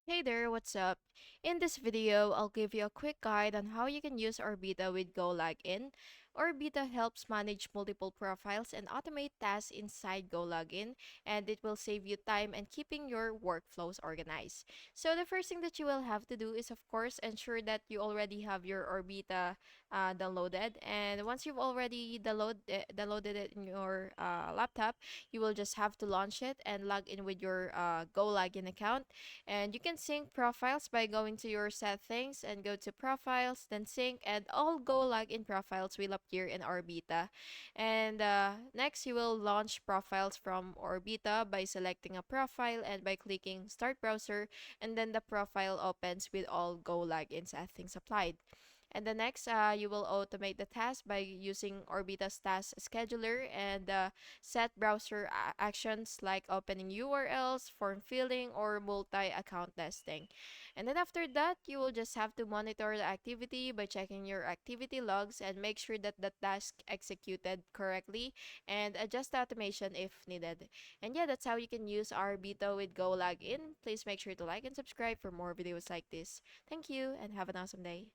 Hey there, what's up? In this video, I'll give you a quick guide on how you can use Orbita with GoLogin. Orbita helps manage multiple profiles and automate tasks inside GoLogin, and it will save you time and keeping your workflows organized. So the first thing that you will have to do is, of course, ensure that you already have your Orbita downloaded. And once you've already downloaded it in your laptop, you will just have to launch it and log in with your GoLogin account, and you can sync profiles by going to your settings and go to profiles, then sync, and all GoLogin profiles will appear in Orbita. And next, you will launch profiles from Orbita by selecting a profile and by clicking Start Browser, and then the profile opens with all GoLogin settings applied. And the next, you will automate the task by using Orbita's task scheduler and set browser actions like opening URLs, form filling, or multi-account testing. And then after that, you will just have to monitor the activity by checking your activity logs and make sure that the task executed correctly and adjust the automation if needed. And yeah, that's how you can use Orbita with GoLogin. Please make sure to like and subscribe for more videos like this. Thank you and have an awesome day.